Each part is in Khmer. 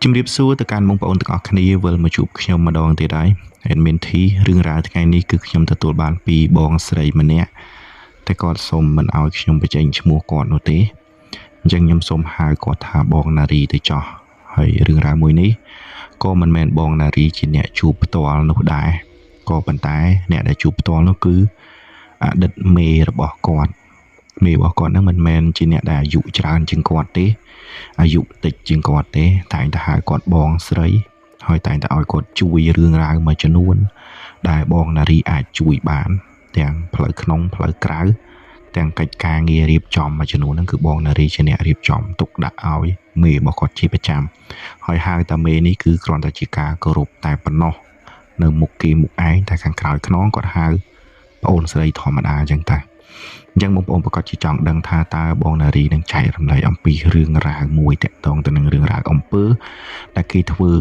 ជំរាបសួរទៅកាន់បងប្អូនទាំងអស់គ្នាវិលមកជួបខ្ញុំម្ដងទៀតហើយ Admin T រឿងរ៉ាវថ្ងៃនេះគឺខ្ញុំទទួលបានពីបងស្រីម្នាក់តែគាត់សុំមិនឲ្យខ្ញុំបញ្ចេញឈ្មោះគាត់នោះទេអញ្ចឹងខ្ញុំសូមហៅគាត់ថាបងណារីទៅចោះហើយរឿងរ៉ាវមួយនេះក៏មិនមែនបងណារីជាអ្នកជួបផ្ទាល់នោះដែរក៏ប៉ុន្តែអ្នកដែលជួបផ្ទាល់នោះគឺអតីតមេរបស់គាត់មេរបស់គាត់ហ្នឹងមិនមែនជាអ្នកដែលអាយុច្រើនជាងគាត់ទេអាយុតិចជាងគាត់ទេតែងតែហៅគាត់បងស្រីហើយតែងតែឲ្យគាត់ជួយរឿងរ៉ាវមួយចំនួនដែលបងណារីអាចជួយបានទាំងផ្លូវក្នុងផ្លូវក្រៅទាំងកិច្ចការងាររៀបចំមួយចំនួនហ្នឹងគឺបងណារីជាអ្នករៀបចំទុកដាក់ឲ្យមេរបស់គាត់ជាប្រចាំហើយហៅតាមេនេះគឺគ្រាន់តែជាការគោរពតែប៉ុណ្ណោះនៅមុខគេមុខឯងតែខាងក្រោយខ្នងគាត់ហៅប្អូនស្រីធម្មតាអញ្ចឹងតាអញ្ចឹងបងប្អូនប្រកាសជាចង់ដឹងថាតើបងណារីនឹងចែករំលែកអំពីរឿងរ៉ាវមួយតាក់ទងទៅនឹងរឿងរ៉ាវអំពើដែលគេធ្វើ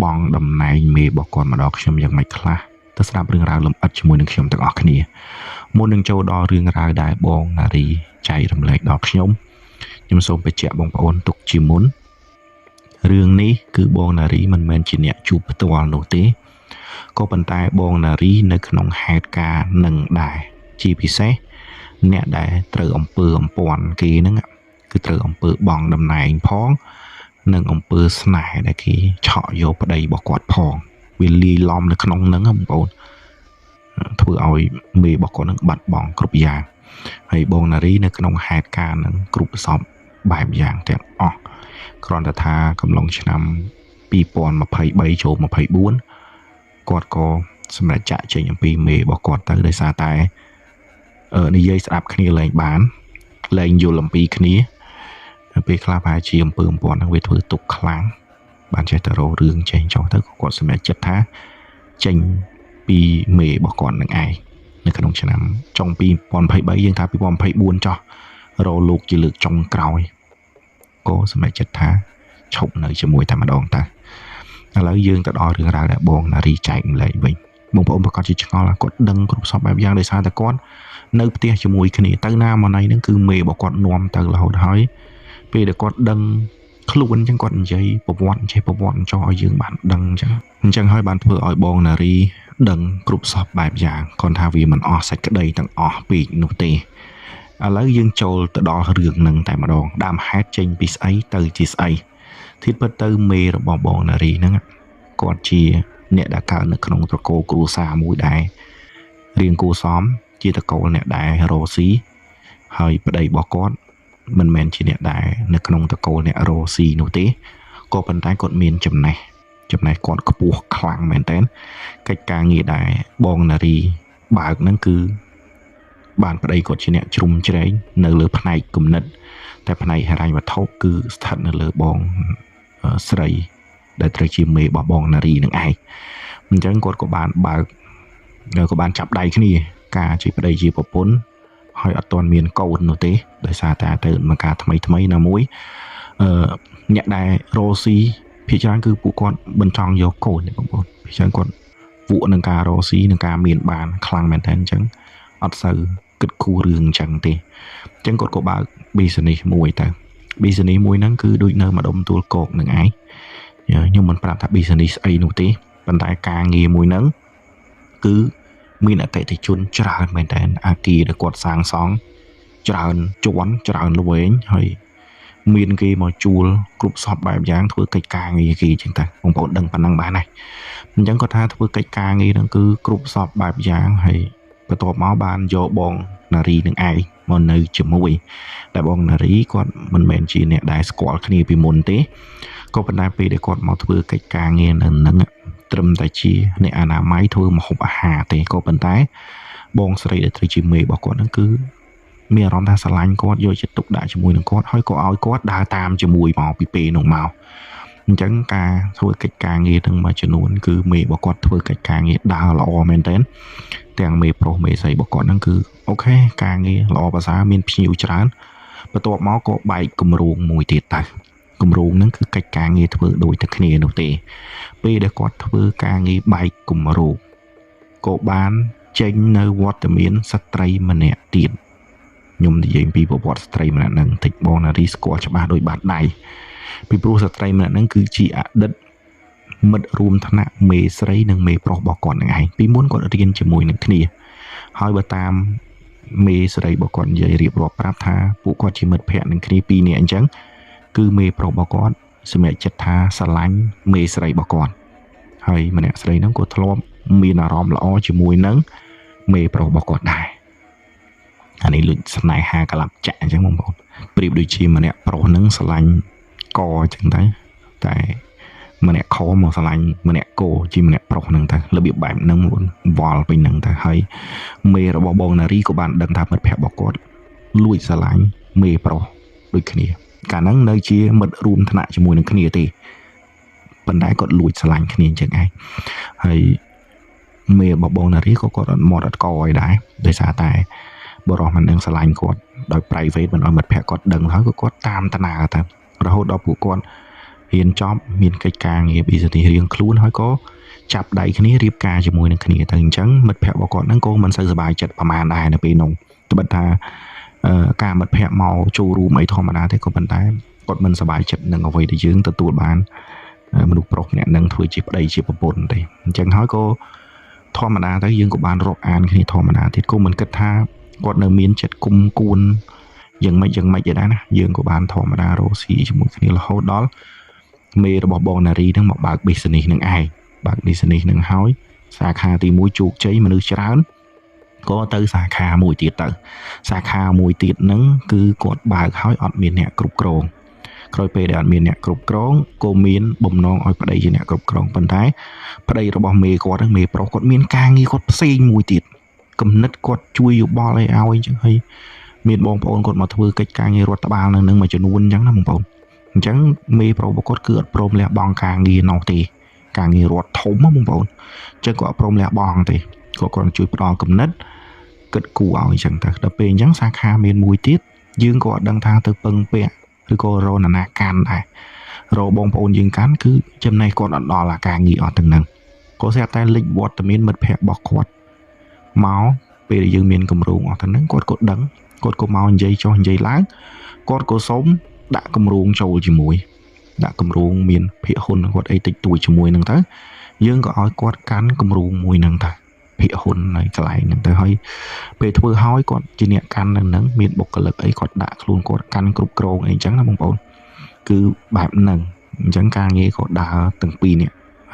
បងតំណែងមេរបស់គាត់មកដល់ខ្ញុំយ៉ាងម៉េចខ្លះទៅស្ដាប់រឿងរ៉ាវលម្អិតជាមួយនឹងខ្ញុំទាំងអស់គ្នាមុននឹងចូលដល់រឿងរ៉ាវដែលបងណារីចែករំលែកដល់ខ្ញុំសូមបញ្ជាក់បងប្អូនទុកជាមុនរឿងនេះគឺបងណារីមិនមែនជាអ្នកជួបផ្ទាល់នោះទេក៏ប៉ុន្តែបងណារីនៅក្នុងហេតុការណ៍នឹងដែរជាពិសេសអ្នកដែលត្រូវអំពើអំពាន់គេហ្នឹងគឺត្រូវអំពើបងតំណែងផងនិងអំពើស្នេហ៍ដែលគេឆក់យកប្តីរបស់គាត់ផងវាលាយឡំនៅក្នុងហ្នឹងបងប្អូនធ្វើឲ្យមេរបស់គាត់ហ្នឹងបាត់បង់គ្រប់យ៉ាងហើយបងណារីនៅក្នុងហេតុការណ៍ហ្នឹងគ្រប់សពបែបយ៉ាងទាំងអស់គ្រាន់តែថាកំឡុងឆ្នាំ2023ចូល24គាត់ក៏សម្រេចចាក់ចេញអំពីមេរបស់គាត់ទៅដោយសារតែនិយាយស្ដាប់គ្នាលែងបានលែងយល់អំពីគ្នាពេលខ្លះប្រហែលជាអំពើអំពាន់ហ្នឹងវាធ្វើទុកខ្លាំងបានចេះតែរករឿងចេញចោលទៅគាត់សម្រេចចិត្តថាចេញពីមេរបស់គាត់នឹងឯងនៅក្នុងឆ្នាំចុង2023យើងថា2024ចោះរកលោកជាលើកចុងក្រោយក៏សម្រេចចិត្តថាឈប់នៅជាមួយតែម្ដងតើឥឡូវយើងទៅដល់រឿងរ៉ាវដែលបងណារីចែកម្លែកវិញបងប្អូនប្រកាសជាឆ្ងល់ថាគាត់ដឹងគ្រប់សពបែបយ៉ាងដោយសារតែគាត់នៅផ្ទះជាមួយគ្នាទៅណាមកណីហ្នឹងគឺមេរបស់គាត់នាំទៅរហូតហើយពេលដែលគាត់ដឹងខ្លួនអញ្ចឹងគាត់និយាយប្រវត្តិចេះប្រវត្តិចោះឲ្យយើងបានដឹងអញ្ចឹងហើយបានធ្វើឲ្យបងណារីដឹងគ្រប់សពបែបយ៉ាងគាត់ថាវាមិនអស់សេចក្តីទាំងអស់ពេកនោះទេឥឡូវយើងចូលទៅដល់រឿងហ្នឹងតែម្ដងដើមហេតុចេញពីស្អីទៅជាស្អីធៀបទៅមេរបស់បងណារីហ្នឹងគាត់ជាអ្នកដែលកើតនៅក្នុងត្រកូលគ្រួសារមួយដែររៀងគួសមជាតកូលអ្នកដែលរស់ស៊ីហើយប្តីរបស់គាត់មិនមែនជាអ្នកដែលនៅក្នុងតកូលអ្នករស់ស៊ីនោះទេក៏ប៉ុន្តែគាត់មានចំណេះគាត់ខ្ពស់ខ្លាំងមែនតើកិច្ចការងារដែលបងណារីបើកហ្នឹងគឺបានប្តីគាត់ជាអ្នកជ្រុំជ្រែងនៅលើផ្នែកគំនិតតែផ្នែកហិរញ្ញវត្ថុគឺស្ថិតនៅលើបងស្រីដែលត្រូវជាមេរបស់បងណារីនឹងឯងអញ្ចឹងគាត់ក៏បានបើកក៏បានចាប់ដៃគ្នាការជាប្តីជាប្រពន្ធហើយអត់ទាន់មានកូននោះទេដោយសារតែទៅមកការថ្មីណាមួយអ្នកដែលរស់ស៊ីភាគច្រើនគឺពួកគាត់មិនចង់យកកូនទេបងប្អូនភាគច្រើនគាត់ពួកនឹងការរស់ស៊ីនឹងការមានបានខ្លាំងមែនតើអញ្ចឹងអត់សូវគិតគូររឿងអញ្ចឹងទេអញ្ចឹងគាត់ក៏បើក business មួយទៅ business មួយហ្នឹងគឺដូចនៅម្ដុំទួលគោកនឹងឯងខ្ញុំមិនប្រាប់ថា business ស្អីនោះទេប៉ុន្តែការងារមួយហ្នឹងគឺមានអតិថិជនច្រើនមែនតើអាគារដែលគាត់សាងសង់ច្រើនជាន់ច្រើនល្វែងហើយមានគេមកជួលគ្រប់សពបែបយ៉ាងធ្វើកិច្ចការងារគេអញ្ចឹងតាបងប្អូនដឹងប៉ុណ្ណឹងបានហើយអញ្ចឹងគាត់ថាធ្វើកិច្ចការងារហ្នឹងគឺគ្រប់សពបែបយ៉ាងហើយបន្ទាប់មកបានយកបងណារីនឹងឯងមកនៅជាមួយតែបងណារីគាត់មិនមែនជាអ្នកដែលស្គាល់គ្នាពីមុនទេក៏ប៉ុន្តែពេលដែលគាត់មកធ្វើកិច្ចការងារនៅនឹងត្រឹមតែជាអ្នកអនាម័យធ្វើម្ហូបអាហារទេក៏ប៉ុន្តែបងស្រីដែលត្រូវជាមេរបស់គាត់ហ្នឹងគឺមានអារម្មណ៍ថាស្រឡាញ់គាត់យកចិត្តទុកដាក់ជាមួយនឹងគាត់ហើយក៏ឲ្យគាត់ដើរតាមជាមួយមកពីពេលនោះមកអញ្ចឹងការធ្វើកិច្ចការងារទាំងមួយចំនួនគឺមេរបស់គាត់ធ្វើកិច្ចការងារដើរល្អមែនទែនទាំងមេប្រុសមេស្រីរបស់គាត់ហ្នឹងគឺអូខេការងារល្អប្រសើរមានភ្ញៀវច្រើនបន្ទាប់មកក៏បែកគម្រោងមួយទៀតទៅគម្រោងហ្នឹងគឺកិច្ចការងារធ្វើដូចតែគ្នានោះទេពេលដែលគាត់ធ្វើការងារបែកគម្រោងក៏បានចេញនៅវត្តមានស្ត្រីម្នាក់ទៀតខ្ញុំនិយាយពីប្រវត្តិស្ត្រីម្នាក់ហ្នឹងតិចបងណារីស្គាល់ច្បាស់ដោយបាត់ដៃ ពីព្រោះស្ត្រីម្នាក់ហ្នឹងគឺជាអតីតមិត្តរួមថ្នាក់មេស្រីនិងមេប្រុសរបស់គាត់នឹងឯងពីមុនគាត់រៀនជាមួយនឹងគ្នាហើយបើតាមមេស្រីរបស់គាត់និយាយរៀបរាប់ប្រាប់ថាពួកគាត់ជាមិត្តភ័ក្តិនឹងគ្នាពីរនាក់អញ្ចឹងគឺមេប្រុសរបស់គាត់សម្រេចចិត្តថាស្រឡាញ់មេស្រីរបស់គាត់ហើយម្នាក់ស្រីហ្នឹងក៏ធ្លាប់មានអារម្មណ៍ល្អជាមួយនឹងមេប្រុសរបស់គាត់ដែរអានេះលុចស្នេហាកលាប់ចាក់អញ្ចឹងបងប្អូនប្រៀបដូចជាម្នាក់ប្រុសហ្នឹងស្រឡាញ់កអញ្ចឹងទៅតែម្នាក់ខមកស្រឡាញ់ម្នាក់គោជាម្នាក់ប្រុសហ្នឹងទៅរបៀបបែបហ្នឹងបងវល់ពេញហ្នឹងទៅហើយមេរបស់បងនារីក៏បានដឹងថាមិត្តភក្តិរបស់គាត់លួចស្រឡាញ់មេប្រុសដូចគ្នាកាលហ្នឹងនៅជាមិត្តរួមថ្នាក់ជាមួយនឹងគ្នាទេប៉ុន្តែគាត់លួចស្រឡាញ់គ្នាអញ្ចឹងឯងហើយមេរបស់បងនារីក៏គាត់អត់មកអត់កអីដែរដោយសារតែបរិះមិនដឹងស្រឡាញ់គាត់ដោយ private មិនឲ្យមិត្តភក្តិគាត់ដឹងហើយក៏គាត់តាមតាណាទៅរហូតដល់ពួកគាត់រៀនចប់មានកិច្ចការងារ business រៀងខ្លួនហើយក៏ចាប់ដៃគ្នារៀបការជាមួយនឹងគ្នាទៅអញ្ចឹងមិត្តភក្តិរបស់គាត់ហ្នឹងក៏មិនសូវសប្បាយចិត្តប្រហែលដែរនៅពេលនោះត្បិតថាការមិត្តភក្តិមកចូលរួមអីធម្មតាទេក៏ប៉ុន្តែគាត់មិនសប្បាយចិត្តនឹងអ្វីដែលយើងទទួលបានមនុស្សប្រុសម្នាក់នឹងធ្វើជាប្តីជាប្រពន្ធទេអញ្ចឹងហើយក៏ធម្មតាទៅយើងក៏បានរាប់អានគ្នាធម្មតាទៀតក៏មិនគិតថាគាត់នៅមានចិត្តគុំគួនយ៉ាងម៉េចដែរណាយើងក៏បានធម្មតារស់ស៊ីជាមួយគ្នារហូតដល់មេរបស់បងនារីនឹងមកបើក business នឹងឯងបើក business នឹងហើយសាខាទី1ជោគជ័យមនុស្សច្រើនក៏ទៅសាខាមួយទៀតទៅសាខាមួយទៀតហ្នឹងគឺគាត់បើកហើយអត់មានអ្នកគ្រប់គ្រងក្រោយពេលដែលអត់មានអ្នកគ្រប់គ្រងក៏មានបំណងឲ្យប្តីជាអ្នកគ្រប់គ្រងប៉ុន្តែប្តីរបស់មេគាត់ហ្នឹងមេប្រុសគាត់មានការងារគាត់ផ្សេងមួយទៀតគំនិតគាត់ជួយយោបល់ឲ្យអញ្ចឹងហើយមានបងប្អូនគាត់មកធ្វើកិច្ចការងាររដ្ឋបាលនឹងមួយចំនួនអញ្ចឹងណាបងប្អូនអញ្ចឹងមេប្រុសរបស់គាត់គឺអត់ព្រមលះបង់ការងារនោះទេការងាររដ្ឋធំបងប្អូនអញ្ចឹងគាត់អត់ព្រមលះបង់ទេគាត់គ្រាន់ជួយផ្ដល់គំនិតគិតគូរឲ្យអញ្ចឹងទៅដល់ពេលអញ្ចឹងសាខាមានមួយទៀតយើងក៏អត់ដឹងថាទៅពឹងពាក់ឬក៏រនណាកាន់ដែររបងប្អូនយើងកាន់គឺចំណេះគាត់អត់ដល់អាការងារអត់ទាំងហ្នឹងក៏ស្រាប់តែលេចវត្តមានមិត្តភក្តិរបស់គាត់មកពេលដែលយើងមានកម្រងអស់ទាំងហ្នឹងគាត់ក៏ដឹងគាត់ក៏មកនិយាយចុះនិយាយឡើងគាត់ក៏សុំដាក់កម្រងចូលជាមួយដាក់កម្រងមានភាគហ៊ុនគាត់អីតិចតួចជាមួយហ្នឹងទៅយើងក៏ឲ្យគាត់កាន់កម្រងមួយហ្នឹងទៅភាគហ៊ុននៅកន្លែងហ្នឹងទៅហើយពេលធ្វើហើយគាត់ជាអ្នកកាន់នៅហ្នឹងមានបុគ្គលិកអីគាត់ដាក់ខ្លួនគាត់កាន់គ្រប់គ្រងអីអញ្ចឹងណាបងប្អូនគឺបែបហ្នឹងអញ្ចឹងការងារក៏ដើរទាំងពីរនេះ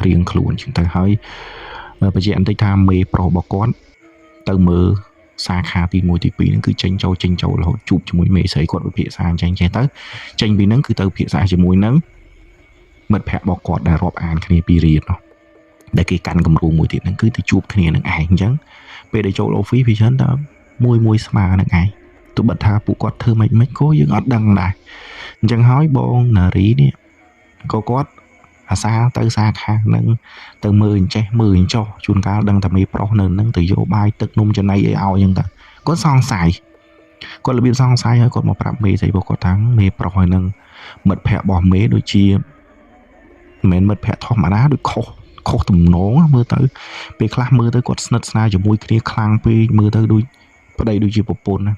រៀងខ្លួនអញ្ចឹងទៅហើយបញ្ជាក់បន្តិចថាមេប្រុសរបស់គាត់ទៅមើលសាខាទី1ទី2ហ្នឹងគឺចេញចូលរហូតជួបជាមួយមេស្រីគាត់វិភាសាអញ្ចឹងចេះទៅចេញពីហ្នឹងគឺទៅវិភាសាជាមួយនឹងមិត្តភក្តិរបស់គាត់ដែលរាប់អានគ្នាពីរៀននោះដែលគេកាន់កម្រងមួយទៀតហ្នឹងគឺទៅជួបគ្នានឹងឯងអញ្ចឹងពេលដែលចូល office វាច្រើនតែមួយស្មើនឹងឯងទោះបីថាពួកគាត់ធ្វើមិនក៏យើងអត់ដឹងដែរអញ្ចឹងហើយបងនារីនេះក៏គាត់អាសាទៅសាខាហ្នឹងទៅមើលអញ្ចេះមើលអញ្ចោះជួនកាលដឹងតែមេប្រុសនៅហ្នឹងទៅយកបាយទឹកនំចំណីអីឲ្យអញ្ចឹងទៅគាត់សង្ស័យគាត់របៀបសង្ស័យហើយគាត់មកប្រាប់មេស្រីរបស់គាត់ថាមេប្រុសហើយនឹងមិត្តភក្តិរបស់មេដូចជាមិនមែនមិត្តភក្តិធម្មតាដូចខុសទំនងមើលទៅពេលខ្លះមើលទៅគាត់ស្និទ្ធស្នាលជាមួយគ្នាខ្លាំងពេកមើលទៅដូចប្តីដូចជាប្រពន្ធណា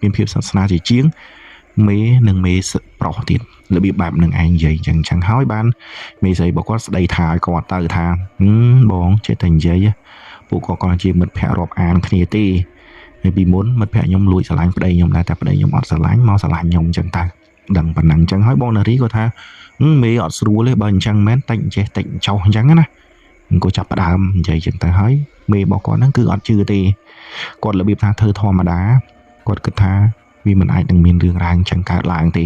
មានភាពស្និទ្ធស្នាលជាងមេនិងមេប្រុសទៀតរបៀបបែបនឹងឯងនិយាយអញ្ចឹងហើយបានមេស្រីរបស់គាត់ស្ដីថាឲ្យគាត់ទៅថាបងចេះតែនិយាយពួកគាត់ក៏ជាមិត្តភក្តិរាប់អានគ្នាទេហើយពីមុនមិត្តភក្តិខ្ញុំលួចស្រឡាញ់ប្តីខ្ញុំដែរតែប្តីខ្ញុំអត់ស្រឡាញ់មកស្រឡាញ់ខ្ញុំអញ្ចឹងទៅដឹងប៉ុណ្ណឹងអញ្ចឹងហើយបងនារីក៏ថាមេអត់ស្រួលទេបើអញ្ចឹងមែនតិចចេះតិចចោះអញ្ចឹងណាក៏ចាប់ផ្ដើមនិយាយអញ្ចឹងទៅហើយមេរបស់គាត់ហ្នឹងគឺអត់ជឿទេគាត់របៀបថាធ្វើធម្មតាគាត់គិតថាវាមិនអាចនឹងមានរឿងរ៉ាវអញ្ចឹងកើតឡើងទេ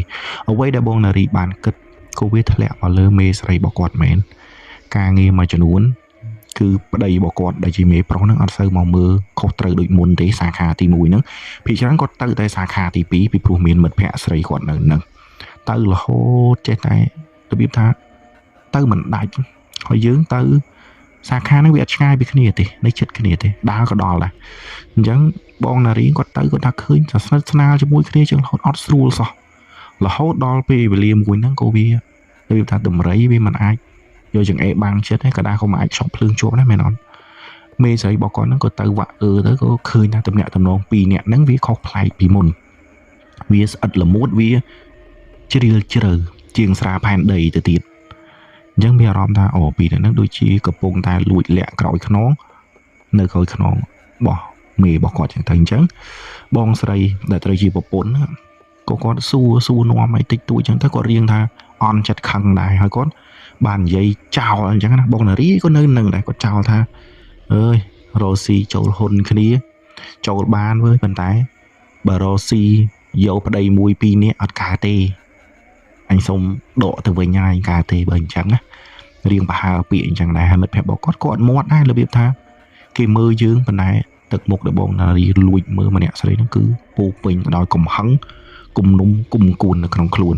អ្វីដែលបងនារីបានគិតក៏វាធ្លាក់មកលើមេស្រីរបស់គាត់មែនការងារមួយចំនួនគឺប្តីរបស់គាត់ដែលជាមេប្រុសហ្នឹងអត់សូវមកមើលខុសត្រូវដូចមុនទេសាខាទី1ហ្នឹងភាគច្រើនគាត់ទៅតែសាខាទី2ពីព្រោះមានមិត្តភក្តិស្រីគាត់នៅហ្នឹងទៅរហូតចេះតែរបៀបថាទៅមិនដាច់ហើយយើងទៅសាខាហ្នឹងវាអត់ឆ្ងាយពីគ្នាទេនៅជិតគ្នាទេដើរក៏ដល់ដែរអញ្ចឹងបងនារីគាត់ទៅគាត់ថាឃើញតែស្និទ្ធស្នាលជាមួយគ្នាជាងរហូតអត់ស្រួលសោះរហូតដល់ពេលវេលាមួយហ្នឹងក៏វារបៀបថាតម្រៃវាមិនអាចយកចង្អេរបាំងចិត្តទេក៏ដែរក៏មិនអាចខ្សត់ភ្លើងជាប់ដែរមែនអត់មេស្រីរបស់គាត់ហ្នឹងក៏ទៅវាក់ទៅក៏ឃើញថាតំណាក់តំណង2នាក់ហ្នឹងវាខុសប្លែកពីមុនវាស្អិតល្មួតវាជ្រាលជ្រៅ ជាងស្រាផែនដីទៅទៀតអញ្ចឹងមានអារម្មណ៍ថាអូពីហ្នឹងដូចជាកំពុងតែលួចលាក់ក្រោយខ្នងនៅក្រោយខ្នងរបស់មេរបស់គាត់ចឹងទៅអញ្ចឹងបងស្រីដែលត្រូវជាប្រពន្ធក៏គាត់សួរនាំឲ្យតិចតួចចឹងទៅគាត់រៀងថាអន់ចិត្តខឹងដែរហើយគាត់បាននិយាយចោលអញ្ចឹងណាបងនារីក៏នៅនឹងដែរគាត់ចោលថាអើយរ៉ូស៊ីចូលហ៊ុនគ្នាចូលបានវើប៉ុន្តែបើរ៉ូស៊ីយកប្តីមួយពីរនាក់អត់កើតទេអញសុំដកទៅវិញហើយកើតទេបើអញ្ចឹងណារៀងប្រហើពាក្យអញ្ចឹងដែរហើយមិត្តភក្តិរបស់គាត់ក៏អត់មាត់ដែររបៀបថាគេមើលយើងប៉ុន្តែទឹកមុខរបស់បងនារីលួចមើលម្នាក់ស្រីហ្នឹងគឺពោពេញទៅដោយកំហឹងគំនុំគុំគួននៅក្នុងខ្លួន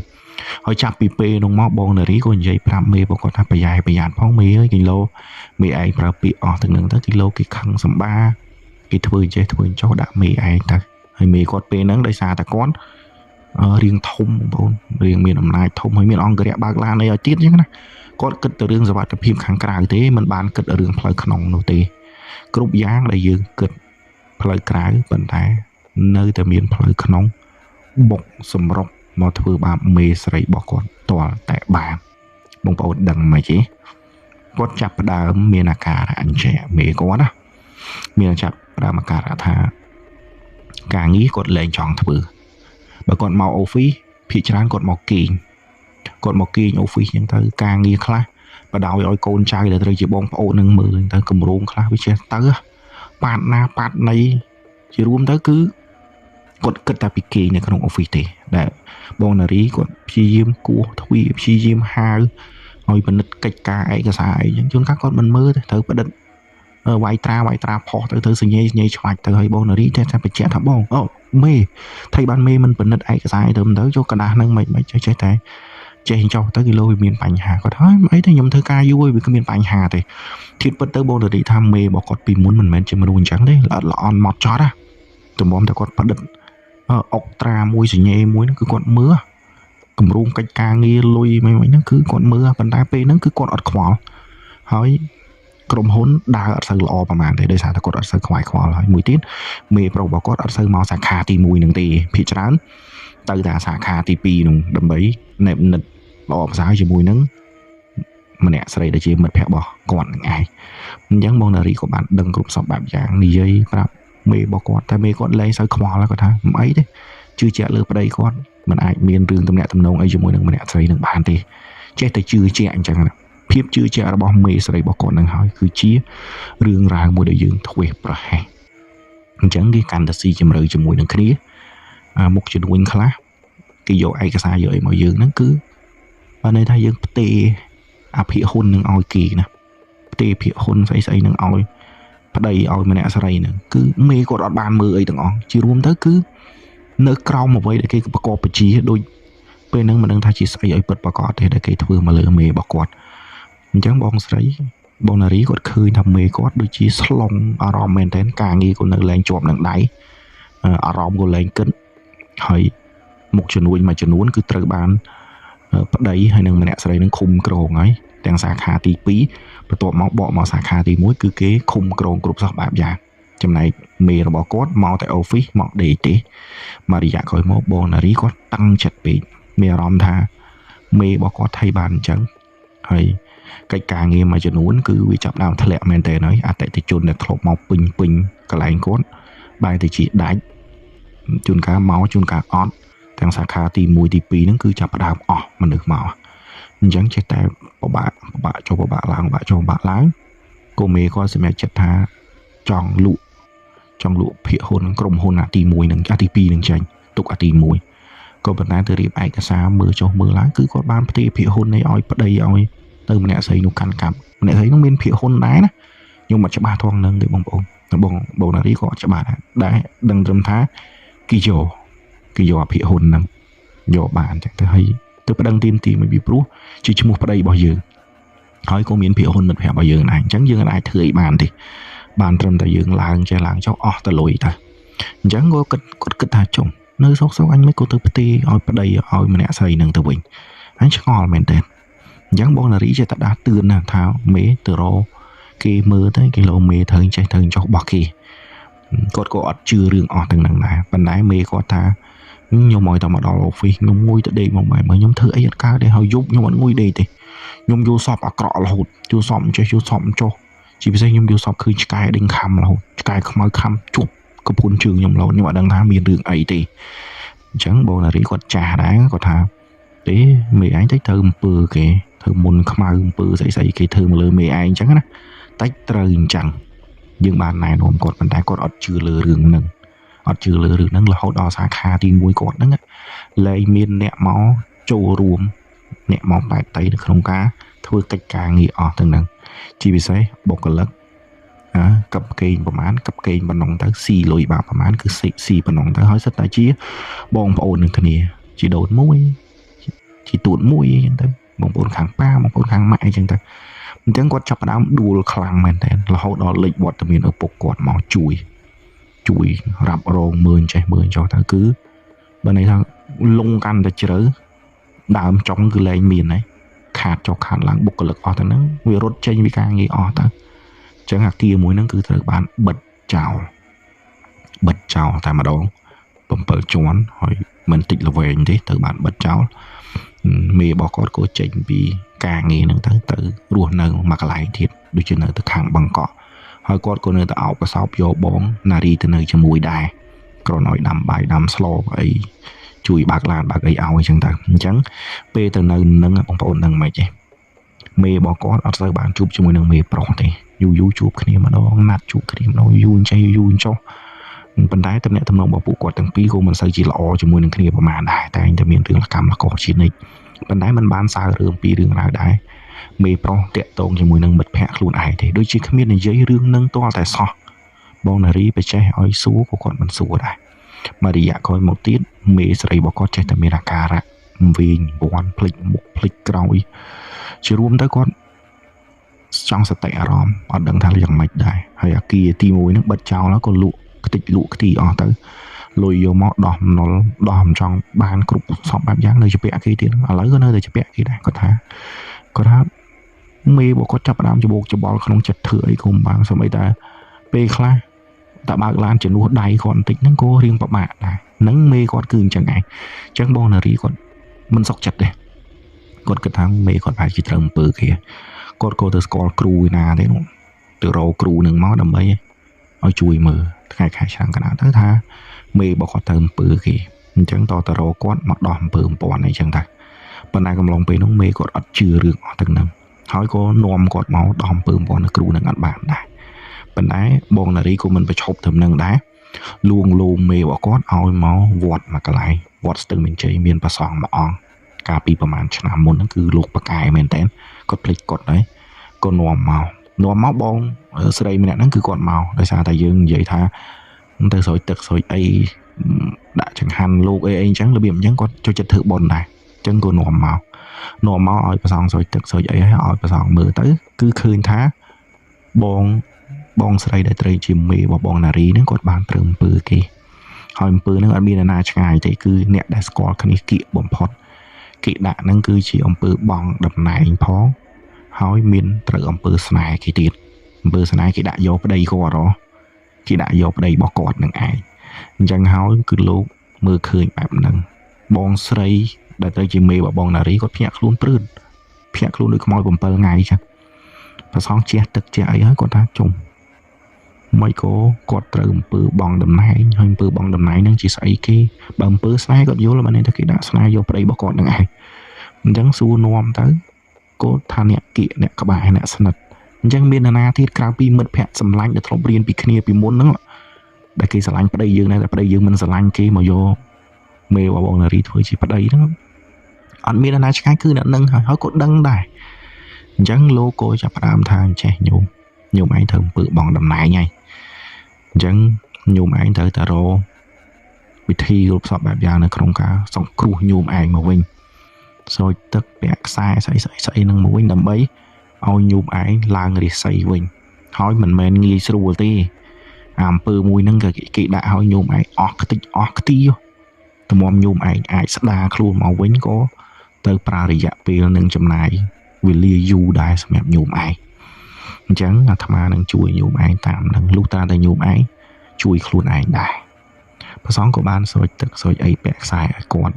ហើយចាប់ពីពេលនោះមកបងនារីក៏និយាយប្រាប់មេរបស់គាត់ថាប្រយ័ត្នផងមេអើយគីឡូមេឯងប្រើពាក្យអស់ទាំងហ្នឹងទៅគីឡូគេខឹងសម្បាគេធ្វើចេះធ្វើចោះដាក់មេឯងទៅហើយមេគាត់ពេលហ្នឹងដោយសារតែគាត់រៀងធំបងរៀងមានអំណាចធំហើយមានអង្គរៈបើកឡានអីឲ្យទៀតអញ្ចឹងណាគាត់គិតទៅរឿងសុវត្ថិភាពខាងក្រៅទេមិនបានគិតរឿងផ្លូវក្នុងនោះទេគ្រប់យ៉ាងដែលយើងគិតផ្លូវក្រៅប៉ុន្តែនៅតែមានផ្លូវក្នុងបុកសម្រុកមកធ្វើបាបមេស្រីរបស់គាត់តលតែបានបងប្អូនដឹងមិនទេគាត់ចាប់ផ្ដើមមានអាការៈអញ្ចឹងមេគាត់ណាមានចាប់ផ្ដើមអាការៈថាការងារគាត់លែងចង់ធ្វើបើគាត់មកអូហ្វីសភាគច្រើនគាត់មកគេងអូហ្វីសអញ្ចឹងទៅការងារខ្លះបដោយឲ្យកូនចៅដែលត្រូវជាបងប្អូននឹងមើលទៅគម្រោងខ្លះវាចេះទៅប៉ាតណាប៉ាតណីជារួមទៅគឺគាត់គិតតែពីគេងនៅក្នុងអូហ្វីសទេដែលបងនារីគាត់ព្យាយាមគោះទ្វារព្យាយាមហាវឲ្យពិនិត្យកិច្ចការឯកសារអីចឹងជួនកាលគាត់មិនមើលទេត្រូវប្រឌិតវាយត្រាផុសទៅសញ្ញេឆ្វាច់ទៅឲ្យបងនារីតែបញ្ជាក់ថាបងអូមេថៃបានមេមិនពិនិត្យឯកសារទៅយកกระดาษហ្នឹងមិនចេះតែចេះចោះទៅគីឡូវាមានបញ្ហាគាត់ហើយអីទេខ្ញុំធ្វើការយូរវាគ្មានបញ្ហាទេធៀបពិតទៅបងនារីថាមេរបស់គាត់ពីមុនមិនមែនជាមនុស្សអញ្ចឹងទេល្អអន់មកចត់ណាទំមតែគាត់ប្រឌិតអុកត្រាមួយសញ្ញេមួយហ្នឹងគឺគាត់មើលគម្រោងកិច្ចការងារលុយមិនហ្នឹងគឺគាត់មើលប៉ុន្តែពេលហ្នឹងគឺគាត់អត់ខ្វល់ហើយក្រុមហ៊ុនដើរអត់សូវល្អប្រហែលទេដោយសារតែគាត់អត់សូវខ្វាយខ្វល់ហើយមួយទៀតមេប្រុសរបស់គាត់អត់សូវមកសាខាទី1ហ្នឹងទេភាគច្រើនទៅតែសាខាទី2ហ្នឹងដើម្បីណែបនិតល្អប្រសើរជាមួយនឹងម្នាក់ស្រីដែលជាមិត្តភក្តិរបស់គាត់នឹងឯងអញ្ចឹងបងនារីក៏បានដឹងគ្រប់សពបែបយ៉ាងនិយាយប្រាប់មេរបស់គាត់តែមេគាត់លែងសូវខ្វល់គាត់ថាមិនអីទេជឿជាក់លើប្តីគាត់មិនអាចមានរឿងទំនាក់ទំនងអីជាមួយនឹងម្នាក់ស្រីនឹងបានទេចេះតែជឿជាក់អញ្ចឹងណាភាពជឿជាក់របស់មេស្រីរបស់គាត់នឹងហើយគឺជារឿងរ៉ាវមួយដែលយើងធ្វេសប្រហែសអញ្ចឹងគេកាន់តែស៊ីជម្រៅជាមួយនឹងគ្នាមុខជំនួញខ្លះគេយកឯកសារយកអីមកយើងហ្នឹងគឺបានន័យថាយើងផ្ទេរអភិហ៊ុននឹងឲ្យគេណាផ្ទេរភិហ៊ុនស្អីនឹងឲ្យប្តីឲ្យម្នាក់ស្រីហ្នឹងគឺមេគាត់អត់បានមើលអីទាំងអស់ជារួមទៅគឺនៅក្រោមអ្វីដែលគេប្រកបបជាដូចពេលហ្នឹងមិនដឹងថាជាស្អីឲ្យពិតប្រកបទេដែលគេធ្វើមកលើមេរបស់គាត់អញ្ចឹងបងស្រីបងនារីគាត់ឃើញថាមេគាត់ដូចជាស្លុងអារម្មណ៍មែនតើការងារគាត់នៅលែងជាប់នឹងដៃអារម្មណ៍គាត់លែងគិតហើយមុខជំនួញមួយចំនួនគឺត្រូវបានប្តីហើយនឹងម្នាក់ស្រីនឹងឃុំក្រងហើយទាំងសាខាទី2បន្ទាប់មកបកមកសាខាទី1គឺគេឃុំក្រងគ្រប់សោះបែបយ៉ាងចំណែកមេរបស់គាត់មកតែអូហ្វីសមកដេកទេមករយៈក្រោយមកបងនារីគាត់តឹងចិត្តពេកមានអារម្មណ៍ថាមេរបស់គាត់ថៃបានអញ្ចឹងហើយកិច្ចការងារមួយចំនួនគឺវាចាប់ដើមធ្លាក់មែនតើហើយអតិថិជនដែលធ្លាប់មកពេញកន្លែងគាត់បែរទៅជាដាច់ជួនកាលមកជួនកាលអត់ទាំងសាខាទី1ទី2ហ្នឹងគឺចាប់ដើមអស់មនុស្សមកអញ្ចឹងចេះតែពិបាកចុះពិបាកឡើងកូមេគាត់សម្រេចចិត្តថាចង់លក់ភាគហ៊ុនក្រុមហ៊ុនអាទី1នឹងអាទី2នឹងចេញទុកអាទី1ក៏ប៉ុន្តែទៅរៀបឯកសារមើលចុះមើលឡើងគឺគាត់បានផ្ទេរភាគហ៊ុននេះឲ្យប្តីឲ្យទៅម្នាក់ស្រីនោះកាន់កាប់ម្នាក់ស្រីនោះមានភាគហ៊ុនដែរណាខ្ញុំអត់ច្បាស់ថងនឹងទេបងប្អូនបងនារីក៏អត់ច្បាស់ដែរដឹងត្រឹមថាគេយកអាភាគហ៊ុនហ្នឹងយកបានចឹងទៅហើយទៅប្តឹងទីមកពីព្រោះជាឈ្មោះប្តីរបស់យើងហើយក៏មានភាគហ៊ុនមិត្តភក្តិរបស់យើងដែរអញ្ចឹងយើងអាចធ្វើអីបានទេបានត្រឹមតែយើងឡើងចុះអស់ទៅលុយទៅអញ្ចឹងគាត់គិតថាចុះនៅសុកអញមិនក៏ទៅផ្ទេរឲ្យប្តីឲ្យម្នាក់ស្រីនឹងទៅវិញអញឆ្ងល់មែនទេអញ្ចឹងបងនារីចេះតែដាស់តឿនណាថាមេទៅរកគេមើលទៅគីឡូមេត្រូវចេះត្រូវចុះបោះគេគាត់ក៏អត់ជឿរឿងអស់ទាំងហ្នឹងដែរប៉ុន្តែមេគាត់ថា ខ្ញុំមកតែមកដល់ office ខ្ញុំងុយទៅដេកមកម៉ែមើលខ្ញុំធ្វើអីអត់កើតទេហើយយប់ខ្ញុំអត់ងុយដេកទេខ្ញុំយល់សពអាក្រក់រហូតយល់សពចេះយល់សពចុះជាពិសេសខ្ញុំយល់សពឃើញឆ្កែដេញខំរហូតឆ្កែខ្មៅខំជប់កពុនជើងខ្ញុំរហូតខ្ញុំអត់ដឹងថាមានរឿងអីទេអញ្ចឹងបងនារីគាត់ចាស់ដែរគាត់ថាទេមេឯងទៅអំពើគេធ្វើមុនខ្មៅអំពើស្អីគេធ្វើមកលើមេឯងអញ្ចឹងណាតែត្រូវអញ្ចឹងយើងបានណែនាំគាត់ប៉ុន្តែគាត់អត់ជឿលើរឿងហ្នឹងអត់ជឿលើរឿងហ្នឹងរហូតដល់សាខាទី1គាត់ហ្នឹងលែងមានអ្នកមកចូលរួមអ្នកមកបែបតៃនៅក្នុងការធ្វើកិច្ចការងារអស់ទាំងហ្នឹងជាពិសេសបុគ្គលិកកັບកេងប្រហែលកັບកេងប៉ុណ្ណឹងទៅស៊ីលុយបាក់ប្រហែលគឺស៊ីប៉ុណ្ណឹងទៅហើយសិតតែជាបងប្អូននឹងគ្នាជីដូនមួយជីទួតមួយអញ្ចឹងទៅបងប្អូនខាងប៉ាបងប្អូនខាងម៉ាក់អញ្ចឹងទៅអញ្ចឹងគាត់ចាប់ផ្ដើមដួលខ្លាំងមែនតើរហូតដល់លេចវត្តមានឪពុកគាត់មកជួយរ៉ាប់រងមើលចេះមើលចុះទៅគឺបើន័យថាលងកាន់តែជ្រៅដើមចុងគឺលែងមានហើយខាតចុះខាតឡើងបុគ្គលិកអស់ទៅហ្នឹងវារត់ចេញពីការងារអស់ទៅអញ្ចឹងអាគារមួយហ្នឹងគឺត្រូវបានបិទចោលតែម្ដង7ជាន់ហើយមិនតិចល្វែងទេត្រូវបានបិទចោលមេរបស់គាត់ក៏ចេញពីការងារហ្នឹងទៅរស់នៅមួយកន្លែងទៀតដូចជានៅទៅខាងបឹងកក់ហើយគាត់ក៏នៅតែអោបកសោបយកបងនារីទៅនៅជាមួយដែរគ្រាន់ឲ្យដាំបាយដាំស្លអីជួយបើកឡានបើកអីឲ្យអញ្ចឹងទៅអញ្ចឹងពេលទៅនៅនឹងបងប្អូនដឹងមិនទេមេរបស់គាត់អត់សូវបានជួបជាមួយនឹងមេប្រុសទេយូរជួបគ្នាម្ដងណាត់ជួបគ្នាម្ដងយូរអញ្ចឹងយូរចុះប៉ុន្តែតំណែងរបស់ពួកគាត់ទាំងពីរក៏មិនសូវជាល្អជាមួយនឹងគ្នាប្រហែលដែរតែតែមានរឿងកម្មលកជានិច្ចប៉ុន្តែมันបានសើរឿងពីរឿងរ៉ាវដែរមេប្រុសតាក់ទងជាមួយនឹងមិត្តភ័ក្តិខ្លួនឯងទេដូចជាគ្មាននិយាយរឿងនឹងទាល់តែសោះបងនារីបច្ចេះឲ្យសួរក៏គាត់មិនសួរដែរមករយៈក្រោយមកទៀតមេស្រីរបស់គាត់ចេះតែមានអាការៈវិញវាន់ភ្លេចមុខភ្លេចក្រោយជារួមទៅគាត់ចង់សតិអារម្មណ៍អត់ដឹងថាយ៉ាងម៉េចដែរហើយអាគារទី1ហ្នឹងបិទចោលហើយក៏លក់ខ្ទេចលក់ខ្ទីអស់ទៅលុយយកមកដោះមណុលដោះមិនចង់បានគ្រប់សពបែបយ៉ាងនៅជាពាក់គេទៀតឥឡូវក៏នៅតែជាពាក់គេដែរគាត់ថាមេរបស់គាត់ចាប់ផ្ដើមច្បោកច្បល់ក្នុងចិត្តធ្វើអីក៏មិនបានសូម្បីតែពេលខ្លះតែបើកឡានជំនួសដៃគាត់បន្តិចហ្នឹងក៏រៀងពិបាកដែរហ្នឹងមេគាត់គឺអញ្ចឹងឯងអញ្ចឹងបងនារីគាត់មិនសុខចិត្តទេគាត់គិតថាមេគាត់អាចជាត្រូវអំពើគេគាត់ក៏ទៅស្គាល់គ្រូឯណាទេនោះទៅរកគ្រូនឹងមកដើម្បីឲ្យជួយមើលថ្ងៃខែឆ្នាំកណ្ដាលទៅថាមេរបស់គាត់ទៅអំពើគេអញ្ចឹងតទៅរកគាត់មកដោះអំពើអំពាន់អីចឹងដែរប៉ុន្តែកំឡុងពេលនោះមេគាត់អត់ជឿរឿងអស់ទាំងហ្នឹងហើយក៏នាំគាត់មកដោះអំពើអំពាន់គ្រូនឹងអត់បានដែរប៉ុន្តែបងនារីក៏មិនប្រឈប់ទៅនឹងដែរលួងលោមមេរបស់គាត់ឲ្យមកវត្តមួយកន្លែងវត្តស្ទឹងមានជ័យមានព្រះសង្ឃមួយអង្គកាលពីប្រហែលឆ្នាំមុនហ្នឹងគឺលោកប៉កែមែនតើគាត់ភ្លេចគាត់ហើយក៏នាំមកបងស្រីម្នាក់ហ្នឹងគឺគាត់មកដោយសារតែយើងនិយាយថាទៅស្រោចទឹកស្រោចអីដាក់ចង្ហាន់លោកអីអញ្ចឹងរបៀបអញ្ចឹងគាត់ចូលចិត្តធ្វើបុណ្យដែរអញ្ចឹងក៏នាំមកឲ្យព្រះសង្ឃស្រោចទឹកស្រោចអីឲ្យព្រះសង្ឃមើលទៅគឺឃើញថាបងស្រីដែលត្រូវជាមេរបស់បងនារីហ្នឹងគាត់បានត្រូវអំពើគេហើយអំពើហ្នឹងអត់មានណាឆ្ងាយទេគឺអ្នកដែលស្គាល់គ្នាគៀកបំផុតគេដាក់ហ្នឹងគឺជាអំពើបងតំណែងផងហើយមានត្រូវអំពើស្នេហ៍គេទៀតអំពើស្នេហ៍គេដាក់យកប្តីគាត់គេដាក់យកប្តីរបស់គាត់នឹងឯងអញ្ចឹងហើយគឺលោកមើលឃើញបែបហ្នឹងបងស្រីដែលត្រូវជាមេរបស់បងនារីគាត់ភ្ញាក់ខ្លួនព្រឺនភ្ញាក់ខ្លួនដូចខ្មោច7ថ្ងៃចឹងប្រសងជះទឹកជះអីហើយគាត់ថាចុំមិនក៏គាត់ត្រូវអំពើបងតំណែងហើយអំពើបងតំណែងហ្នឹងជាស្អីគេបើអំពើស្នេហ៍គាត់យល់បើនេះតែគេដាក់ស្នេហ៍យកប្តីរបស់គាត់នឹងឯងអញ្ចឹងសួរនាំទៅគាត់ថាអ្នកគៀកអ្នកក្បែរអ្នកស្និទ្ធអញ្ចឹងមាននរណាទៀតក្រៅពីមិត្តភ័ក្តិសម្លាញ់ដែលធ្លាប់រៀនពីគ្នាពីមុនហ្នឹងដែលគេស្រឡាញ់ប្តីយើងដែរតែប្តីយើងមិនស្រឡាញ់គេមកយកមេរបស់បងនារីធ្វើជាប្តីហ្នឹងអត់មាននរណាឆ្ងាយគឺអ្នកនឹងហើយគាត់ដឹងដែរអញ្ចឹងលោកក៏ចាប់ផ្ដើមថាចេះញោមឯងត្រូវអំពើបងតំណែងហើយអញ្ចឹងញោមឯងត្រូវតែរកវិធីរូបសពបែបយ៉ាងនៅក្នុងការសង្គ្រោះញោមឯងមកវិញស្រោចទឹកពាក់ខ្សែស្អីនឹងមកវិញដើម្បីឲ្យញោមឯងឡើងរាសីវិញហើយមិនមែនងាយស្រួលទេអំពើមួយហ្នឹងគេដាក់ឲ្យញោមឯងអស់ខ្ទេចអស់ខ្ទីតម្រាំញោមឯងអាចស្ដារខ្លួនមកវិញក៏ទៅប្រើរយៈពេលនឹងចំណាយវេលាយូរដែរសម្រាប់ញោមឯងអញ្ចឹងអាត្មានឹងជួយញោមឯងតាមនឹងលុះត្រាតែញោមឯងជួយខ្លួនឯងដែរ ប្រសងក៏បានស្រោចទឹកស្រោចអីពាក់ខ្សែឲ្យគាត់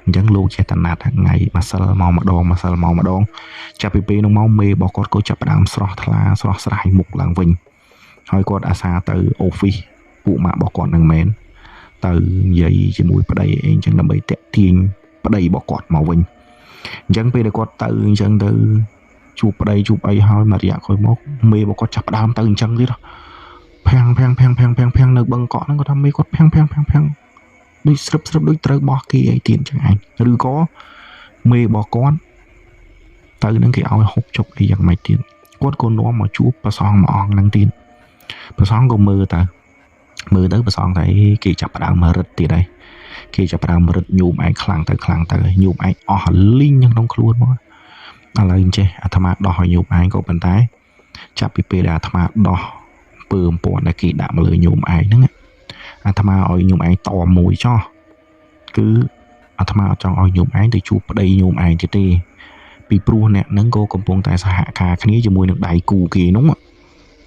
អញ្ចឹងលោកចេះតែណាត់ថ្ងៃម្សិលមកម្ដងចាប់ពីពេលនោះមកមេរបស់គាត់ក៏ចាប់ផ្ដើមស្រស់ថ្លាស្រស់ស្រាយមុខឡើងវិញហើយគាត់អាសាទៅអូហ្វីសពួកម៉ាក់របស់គាត់នឹងមែនទៅនិយាយជាមួយប្តីអីអញ្ចឹងដើម្បីតាក់ទាញប្តីរបស់គាត់មកវិញអញ្ចឹងពេលដែលគាត់ទៅអញ្ចឹងទៅជួបប្តីជួបអីហើយមួយរយៈក្រោយមកមេរបស់គាត់ចាប់ផ្ដើមទៅអញ្ចឹងទៀតភាំងនៅបឹងកក់ហ្នឹងគាត់ថាមេគាត់ភាំងដូចស្រិបដូចត្រូវបោះគេអីទៀតអញ្ចឹងឯងឬក៏មេរបស់គាត់ទៅនឹងគេឲ្យហូបចុកអីយ៉ាងម៉េចទៀតគាត់ក៏នាំមកជួបប្រសងមួយអង្គហ្នឹងទៀតប្រសងក៏មើលទៅប្រសងថាគេចាប់ផ្ដើមរឹតទៀតហើយគេចាប់ផ្ដើមរឹតញោមឯងខ្លាំងទៅញោមឯងអស់លីងក្នុងខ្លួនមកឥឡូវអញ្ចេះអាត្មាដោះឲ្យញោមឯងក៏ប៉ុន្តែចាប់ពីពេលដែលអាត្មាដោះពើមពន់ដែលគេដាក់មកលើញោមឯងហ្នឹងអាត្មាឲ្យញោមឯងតមួយចោះគឺអាត្មាអត់ចង់ឲ្យញោមឯងទៅជួបប្តីញោមឯងទៀតទេពីព្រោះអ្នកហ្នឹងក៏កំពុងតែសហការគ្នាជាមួយនឹងដៃគូគេនោះ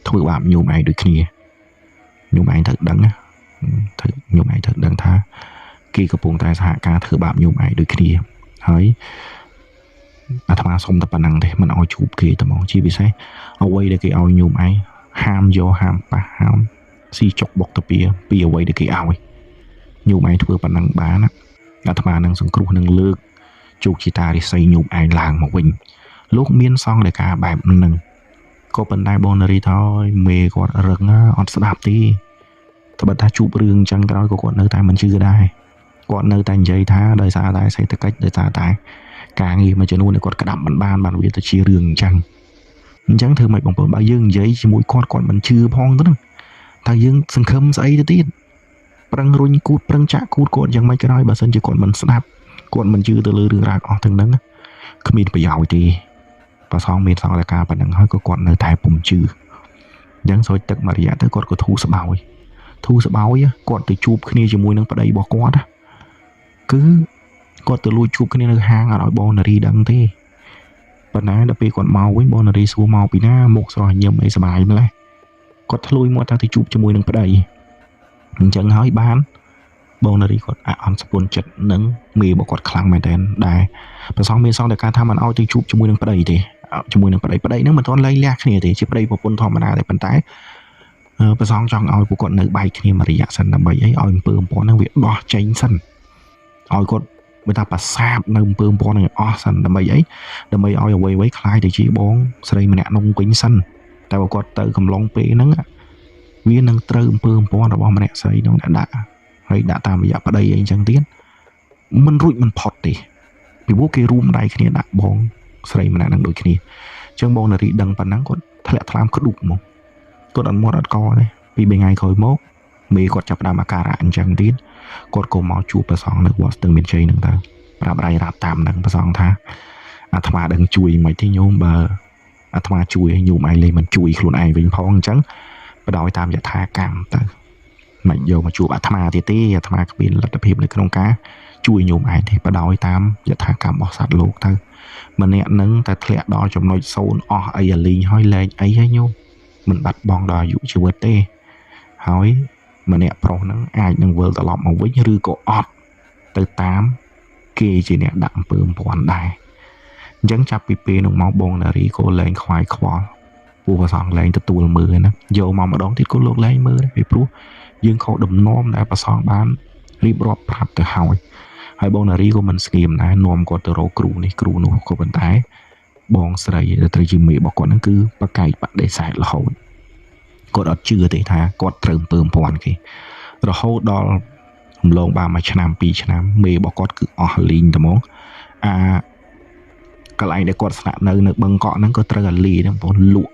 ធ្វើបាបញោមឯងដូចគ្នាញោមឯងត្រូវដឹងញោមឯងត្រូវដឹងថាគេកំពុងតែសហការធ្វើបាបញោមឯងដូចគ្នាហើយអាត្មាសុំតែប៉ុណ្ណឹងទេមិនឲ្យជួបគេតែហ្មងជាពិសេសអ្វីដែលគេឲ្យញោមឯងហាមយកហាមប៉ះហាមស៊ីចុកបុកទៅពីអ្វីដែលគេឲ្យញោមឯងធ្វើប៉ុណ្ណឹងបានអាត្មានឹងសង្គ្រោះនឹងលើកជោគជតារិស័យញោមឯងឡើងមកវិញលោកមានសង្ឃលេខាបែបហ្នឹងក៏ប៉ុន្តែបងនារីថាមេគាត់រឹងអត់ស្ដាប់ទេតែបើថាជួបរឿងអញ្ចឹងក្រោយក៏គាត់នៅតែមិនជឿដែរគាត់នៅតែនិយាយថាដោយសារតែសេដ្ឋកិច្ចដោយសារតែការងារមួយចំនួនដែលគាត់ក្តាប់មិនបានវាទៅជារឿងអញ្ចឹងធ្វើម៉េចបងប្អូនបើយើងនិយាយជាមួយគាត់មិនជឿផងទៅតែយើងសង្ឃឹមស្អីទៅទៀតប្រឹងរុញគូតប្រឹងចាក់គូតគាត់យ៉ាងម៉េចក៏ដោយបើសិនជាគាត់មិនស្ដាប់គាត់មិនជឿទៅលើរឿងរ៉ាវអស់ទាំងហ្នឹងគ្មានប្រយោជន៍ទេប្រសងមានសង្ឃលេខាប៉ុណ្ណឹងហើយក៏គាត់នៅតែពុំជឿអញ្ចឹងស្រោចទឹកមួយរយៈទៅគាត់ក៏ធូរស្បើយគាត់ទៅជួបគ្នាជាមួយនឹងប្តីរបស់គាត់គឺគាត់ទៅលួចជួបគ្នានៅហាងអត់ឲ្យបងនារីដឹងទេប៉ុន្តែដល់ពេលគាត់មកវិញបងនារីសួរមកពីណាមុខស្រស់ញឹមអីសុបាយម្ល៉េះគាត់ធ្លួយមកថាទៅជួបជាមួយនឹងប្តីអញ្ចឹងហើយបានបងនារីគាត់អន់ស្ពុនចិត្តនឹងមេរបស់គាត់ខ្លាំងមែនតើដែរប្រសងមានសង្ឃតែការថាមិនឲ្យទៅជួបជាមួយនឹងប្តីទេជាមួយនឹងប្តីហ្នឹងមិនទាន់លែងលះគ្នាទេជាប្តីប្រពន្ធធម្មតាទេប៉ុន្តែប្រសងចង់ឲ្យពួកគាត់នៅបែកគ្នាមួយរយៈសិនដើម្បីឲ្យអំពើអំពន់ហ្នឹងវាដោះចេញសិនឲ្យគាត់បើថាប្រសាបនៅអំពើអំពន់ហ្នឹងអស់សិនដើម្បីឲ្យអ្វីខ្លាយទៅជាបងស្រីម្នាក់នំវិញសិនតែបើគាត់ទៅកំឡុងពេលហ្នឹងវានឹងត្រូវអំពើអំពន់របស់ម្នាក់ស្រីហ្នឹងដាក់ហើយដាក់តាមរយៈប្តីអីចឹងទៀតមិនរួចមិនផុតទេពីព្រោះគេរួមដៃគ្នាដាក់បងស្រីម្នាក់ហ្នឹងដូចគ្នាអញ្ចឹងបងនារីដឹងប៉ុណ្ណឹងគាត់ធ្លាក់ថ្លាមក្ដុកមកគាត់អត់មាត់អត់កទេពី3ថ្ងៃក្រោយមកមេគាត់ចាប់ផ្ដើមអាការៈអញ្ចឹងទៀតគាត់ក៏មកជួបព្រះសង្ឃនៅវត្តស្ទឹងមានជ័យហ្នឹងទៅប្រាប់រាយរាប់តាមហ្នឹងព្រះសង្ឃថាអាត្មាដឹងជួយមិនទេញោមបើអាត្មាជួយញោមឯងលេងមិនជួយខ្លួនឯងវិញផងអញ្ចឹងបដោយតាមយថាកម្មទៅមិនយកមកជួបអាត្មាទៀតទេអាត្មាគ្មានលទ្ធភាពនៅក្នុងការជួយញោមឯងទេបដោយតាមយថាកម្មរបស់សត្វលោកទៅម្នាក់ហ្នឹងតែធ្លាក់ដល់ចំណុច0អស់អីអាលីងហើយលែងអីហើយញោមមិនបាត់បង់ដល់អាយុជីវិតទេហើយម្នាក់ប្រុសហ្នឹងអាចនឹងវិលត្រឡប់មកវិញឬក៏អត់ទៅតាមគេជាអ្នកដាក់អំពើអំពន់ដែរអញ្ចឹងចាប់ពីពេលនោះមកបងនារីក៏លែងខ្វាយខ្វល់ពូប្រសងលែងទទួលមើលណាយកម្ដងទៀតក៏លោកលែងមើលដែរពីព្រោះយើងខកដំណំដែលប្រសងបានរៀបរាប់ប្រាប់ទៅហើយបងនារីក៏មិនស្ងៀមដែរនាំគាត់ទៅរកគ្រូនេះគ្រូនោះក៏ប៉ុន្តែបងស្រីដែលត្រូវជាមេរបស់គាត់ហ្នឹងគឺប្រកែកបដិសេធរហូតគាត់អត់ជឿទេថាគាត់ត្រូវអំពើអំពន់គេរហូតដល់រំលងបានមួយឆ្នាំ2ឆ្នាំមេរបស់គាត់គឺអស់លីងតែហ្មងកន្លែងដែលគាត់ស្នាក់នៅបឹងកក់ហ្នឹងក៏ត្រូវអាលីហ្នឹងបងលក់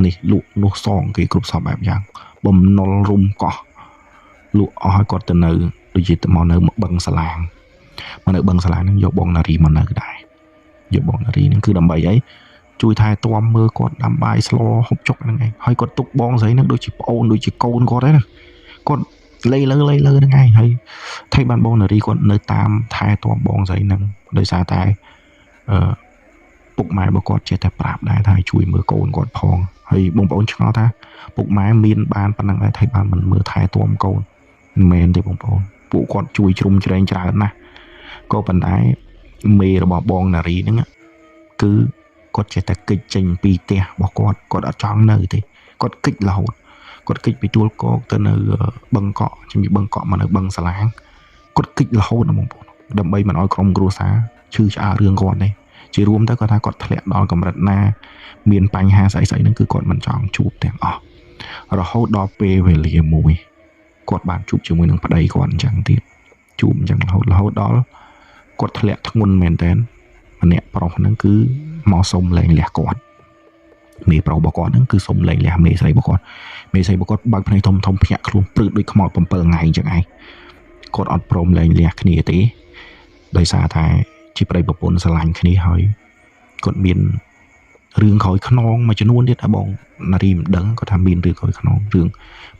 នេះលក់នោះសងគេគ្រប់សពបែបយ៉ាងបំណុលរុំកោះលក់អស់ឲ្យគាត់ទៅនៅដូចជាមកនៅបឹងសាឡាងហ្នឹងយកបងនារីមកនៅដែរយកបងនារីហ្នឹងគឺដើម្បីអីជួយថែទាំមើលគាត់ដាំបាយស្លហូបចុកហ្នឹងឯងហើយគាត់ទុកបងស្រីហ្នឹងដូចជាប្អូនដូចជាកូនគាត់ហ្នឹងណាគាត់លេលើហ្នឹងឯងហើយថៃបានបងនារីគាត់នៅតាមថែទាំបងស្រីហ្នឹងដោយសារតែពុកម៉ែរបស់គាត់ចេះតែប្រាប់ដែរថាជួយមើលកូនគាត់ផងហើយបងប្អូនឆ្ងល់ថាពុកម៉ែមានបានប៉ុណ្ណឹងដែរថៃបានមិនមើលថែទាំកូន មែនទេបងប្អូនពួកគាត់ជួយជ្រុំជ្រែងច្រើនណាស់ក៏ប៉ុន្តែមេរបស់បងនារីហ្នឹងគឺគាត់ចេះតែគេចចេញពីផ្ទះរបស់គាត់អត់ចង់នៅទេគាត់គេចរហូតគាត់គេចពីទួលគោកទៅនៅបឹងកក់ជំនាញបឹងកក់មកនៅបឹងសាឡាងគាត់គេចរហូតណាបងប្អូនដើម្បីមិនឲ្យក្រុមគ្រួសារឈឺឆ្អាលរឿងគាត់ទេជារួមទៅគាត់ថាគាត់ធ្លាក់ដល់កម្រិតណាមានបញ្ហាស្អីហ្នឹងគឺគាត់មិនចង់ជួបទាំងអស់រហូតដល់ពេលវេលាមួយគាត់បានជួបជាមួយនឹងប្តីគាត់អញ្ចឹងទៀតជួបអញ្ចឹងរហូតដល់គាត់ធ្លាក់ធ្ងន់មែនតើម្នាក់ប្រុសហ្នឹងគឺមកសុំលែងលះគាត់មេប្រុសរបស់គាត់ហ្នឹងគឺសុំលែងលះមេស្រីរបស់គាត់មេស្រីរបស់គាត់បើកភ្នែកធំភ្ញាក់ខ្លួនព្រឺដូចខ្មោច7ថ្ងៃអញ្ចឹងឯងគាត់អត់ព្រមលែងលះគ្នាទេដោយសារតែជាប្តីប្រពន្ធស្រឡាញ់គ្នាហើយគាត់មានរឿងក្រោយខ្នងមួយចំនួនទៀតបងនារីមិនដឹងគាត់ថាមានរឿងក្រោយខ្នងរឿង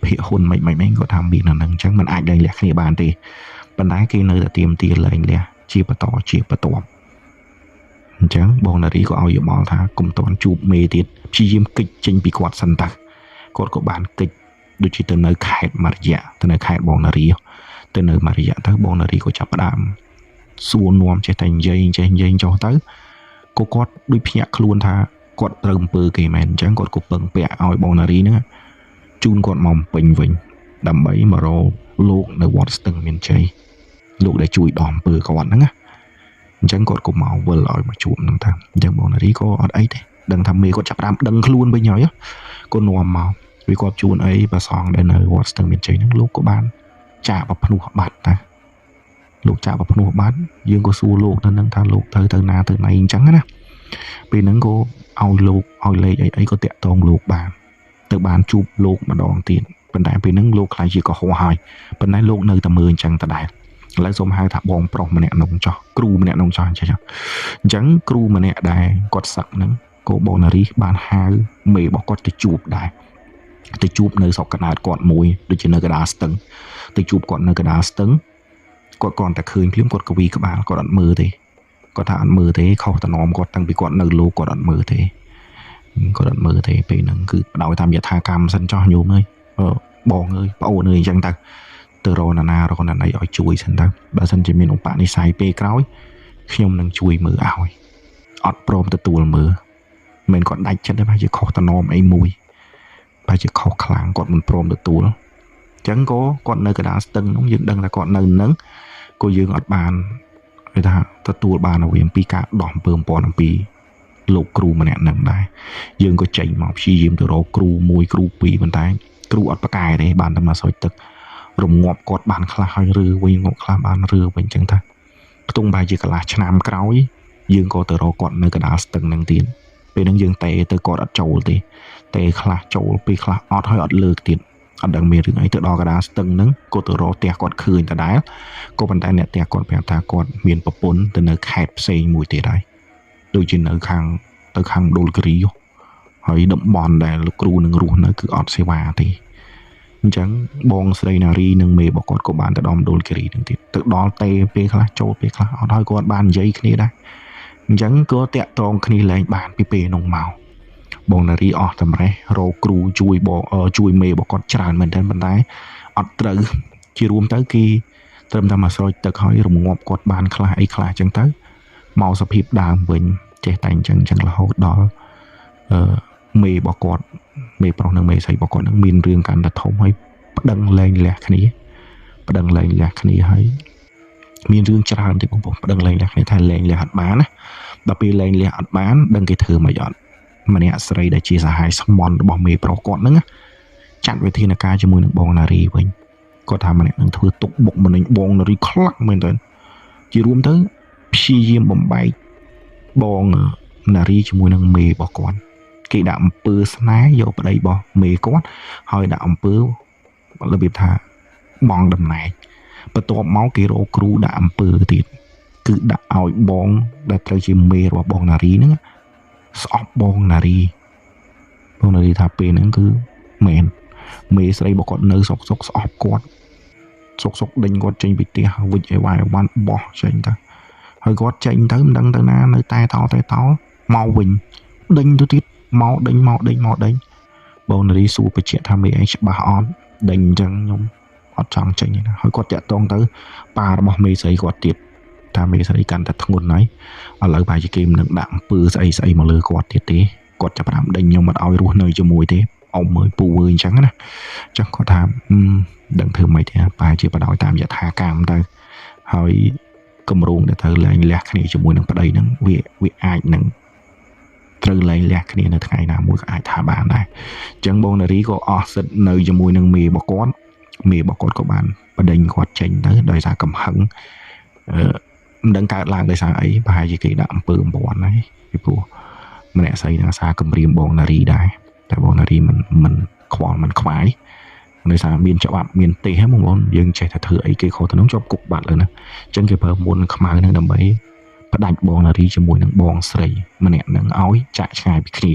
ភាគហ៊ុនមិនគាត់ថាមានអាហ្នឹងអញ្ចឹងមិនអាចលែងលះគ្នាបានទេប៉ុន្តែគេនៅតែទាមទារលែងលះជាបន្តជាបន្ទាប់អញ្ចឹងបងនារីក៏ឲ្យយោបល់ថាកុំតន់ជួបមេទៀតព្យាយាមគេចចេញពីគាត់សិនតើគាត់ក៏បានគេចដូចជាទៅនៅខេត្តមរយៈទៅនៅខេត្តបងនារីទៅនៅមរយៈទៅបងនារីក៏ចាប់ផ្ដើមសួរនាំចេះតែនិយាយចុះទៅក៏គាត់ដូចភ្ញាក់ខ្លួនថាគាត់ត្រូវអំពើគេមែនអញ្ចឹងគាត់ក៏ពឹងពាក់ឲ្យបងនារីហ្នឹងជូនគាត់មកពេញវិញដើម្បីមករកលោកនៅវត្តស្ទឹងមានជ័យលោកដែលជួយដោះអំពើគាត់ហ្នឹងណាអញ្ចឹងគាត់ក៏មកវិលឲ្យមកជួបហ្នឹងថាអញ្ចឹងបងនារីក៏អត់អីទេដឹងថាមេគាត់ចាប់ផ្ដើមដឹងខ្លួនវិញហើយគាត់នាំមកវាគាត់ជួនអីប្រសងដែលនៅវត្តស្ទឹងមានជ័យហ្នឹងលោកក៏បានចាក់ប្រភ្នោះបាត់តាលោកចាក់ប្រភ្នោះបាត់យើងក៏សួរលោកទៅនឹងថាលោកទៅណាទៅណៃអញ្ចឹងណាពេលហ្នឹងក៏ឲ្យលោកឲ្យលេខអីក៏តាក់តងលោកបានទៅបានជួបលោកម្ដងទៀតប៉ុន្តែពេលហ្នឹងលោកខ្លាចជាកុហកហើយប៉ុន្តែលោកនៅតែមើលអញ្ចឹងដដែលឥឡូវសូមហៅថាបងប្រុសម្នាក់នោះចោះគ្រូម្នាក់នោះចោះអញ្ចឹងគ្រូម្នាក់ដែរគាត់សឹកហ្នឹងក៏បងនារីបានហៅមេរបស់គាត់ទៅជួបដែរទៅជួបនៅស្រុកកណ្ដាលគាត់មួយដូចជានៅកណ្ដាលស្ទឹងទៅជួបគាត់នៅកណ្ដាលស្ទឹងគាត់គ្រាន់តែឃើញភ្លាមគាត់កវីក្បាលគាត់អត់មើលទេគាត់ថាអត់មើលទេខុសតំណមគាត់តាំងពីគាត់នៅលោកគាត់អត់មើលទេពេលហ្នឹងគឺបដោយតាមយថាកម្មសិនចោះញោមអើយបងអើយប្អូនអើយអញ្ចឹងទៅរកណារកណាណីឲ្យជួយសិនទៅបើសិនជាមានឧបនិស្ស័យពេលក្រោយខ្ញុំនឹងជួយមើលឲ្យអត់ព្រមទទួលមើលមិនគាត់ដាច់ចិត្តទេបើជាខុសតំណមអីមួយបើជាខុសខ្លាំងគាត់មិនព្រមទទួលអញ្ចឹងក៏គាត់នៅកណ្ដាលស្ទឹងនោះយើងដឹងថាគាត់នៅនឹងក៏យើងអត់បានគេថាទទួលបានអ្វីអំពីការដោះអំពើអំពន់អំពីលោកគ្រូម្នាក់នឹងដែរយើងក៏ចេញមកព្យាយាមទៅរកគ្រូ1គ្រូ2ប៉ុន្តែគ្រូអត់ប្រកែទេបានតែមកស្រោចទឹករងាប់គាត់បានខ្លះហើយឬវិញងាប់ខ្លះបានឬវិញអញ្ចឹងថាផ្ទុំបែរជាកន្លះឆ្នាំក្រោយយើងក៏ទៅរកគាត់នៅកណ្ដាលស្ទឹងនឹងទៀតពេលហ្នឹងយើងតែទៅគាត់អត់ចូលទេតែខ្លះចូលពេលខ្លះអត់ហើយអត់លើកទៀតអត់ដឹងមានរឿងអីទៅដល់កណ្ដាលស្ទឹងហ្នឹងក៏ទៅរកផ្ទះគាត់ឃើញដដែលក៏ប៉ុន្តែអ្នកផ្ទះគាត់ប្រាប់ថាគាត់មានប្រពន្ធទៅនៅខេត្តផ្សេងមួយទៀតហើយដូចជានៅខាងដុលគិរីហើយតំបន់ដែលលោកគ្រូនឹងរស់នៅគឺអត់សេវាទេអញ្ចឹងបងស្រីនារីនិងមេរបស់គាត់ក៏បានទៅដល់ដុលគិរីនឹងទៀតទៅដល់ទេពេលខ្លះចូលពេលខ្លះអត់ហើយគាត់បាននិយាយគ្នាដែរអញ្ចឹងក៏តាក់ទងគ្នាលែងបានពីពេលនោះមកបងនារីអស់តម្រេះរកគ្រូជួយមេរបស់គាត់ច្រើនមែនទែនប៉ុន្តែអត់ត្រូវជារួមទៅគេត្រឹមតែមកស្រោចទឹកហើយរងាប់គាត់បានខ្លះអីខ្លះអញ្ចឹងទៅមកសភាពដើមវិញចេះតែអញ្ចឹងរហូតដល់មេរបស់គាត់មេប្រុសនិងមេស្រីរបស់គាត់នឹងមានរឿងកាន់តែធំហើយប្តឹងលែងលះគ្នាហើយមានរឿងច្រើនទេបងប្អូនប្តឹងលែងលះគ្នាថាលែងលះអត់បានណាដល់ពេលលែងលះអត់បានដឹងគេធ្វើមិនអត់ម្នាក់ស្រីដែលជាសហាយស្មន់របស់មេប្រុសគាត់ហ្នឹងចាត់វិធានការជាមួយនឹងបងនារីវិញគាត់ថាម្នាក់នឹងធ្វើទុកបុកម្នេញបងនារីខ្លាំងមែនតើជារួមទៅព្យាយាមបំបែកបងនារីជាមួយនឹងមេរបស់គាត់គេដាក់អំពើស្នេហ៍យកប្តីរបស់មេគាត់ហើយដាក់អំពើរបៀបថាបងតំណែងបន្ទាប់មកគេរកគ្រូដាក់អំពើទៀតគឺដាក់ឲ្យបងដែលត្រូវជាមេរបស់បងនារីហ្នឹងស្អប់បងនារីថាពេលហ្នឹងគឺមែនមេស្រីរបស់គាត់នៅសុកស្អប់គាត់សុកដេញគាត់ចេញពីផ្ទះវិចឲ្យវាយបានបោះចេញទៅហើយគាត់ចេញទៅមិនដឹងទៅណានៅតែតោមកវិញដេញទៅទៀតមកដេញបងនារីសួរបញ្ជាក់ថាមេឯងច្បាស់អត់ដេញអញ្ចឹងខ្ញុំអ ត់ចង់ចេញណាហើយគាត់តាក់ទងទៅប៉ារបស់មេស្រីគាត់ទៀតថាមេស្រីកាន់តែធ្ងន់ហើយឥឡូវប្រហែលជាគេមិននឹងដាក់អំពើស្អីមកលើគាត់ទៀតទេគាត់ចាប់ផ្ដើមដេញខ្ញុំមិនឲ្យរស់នៅជាមួយទេអ៊ំមើលពូអើយអញ្ចឹងណាអញ្ចឹងគាត់ថាដឹងធ្វើម៉េចទេប្រហែលជាបដ ாய் តាមយថាកម្មទៅហើយគម្រោងដែលត្រូវលែងលះគ្នាជាមួយនឹងប្តីហ្នឹងវាអាចនឹងត្រូវលែងលះគ្នានៅថ្ងៃណាមួយក៏អាចថាបានដែរអញ្ចឹងបងនារីក៏អស់សិទ្ធនៅជាមួយនឹងមេរបស់គាត់ក៏បានបដិញគាត់ចេញទៅដោយសារកំហឹងមិនដឹងកើតឡើងដោយសារអីប្រហែលជាគេដាក់អំពើអំព័ន្ធហើយពីព្រោះម្នាក់ស្រីនឹងអាសាគម្រាមបងនារីដែរតែបងនារីមិនខ្វល់មិនខ្វាយដោយសារមានច្បាប់មានទេហ្នឹងបងប្អូនយើងចេះតែធ្វើអីគេខុសទៅនឹងជាប់គុកបាត់លើណាអញ្ចឹងគេប្រើមុនខ្មៅហ្នឹងដើម្បីផ្ដាច់បងនារីជាមួយនឹងបងស្រីម្នាក់ហ្នឹងឲ្យចាក់ឆ្ងាយពីគ្នា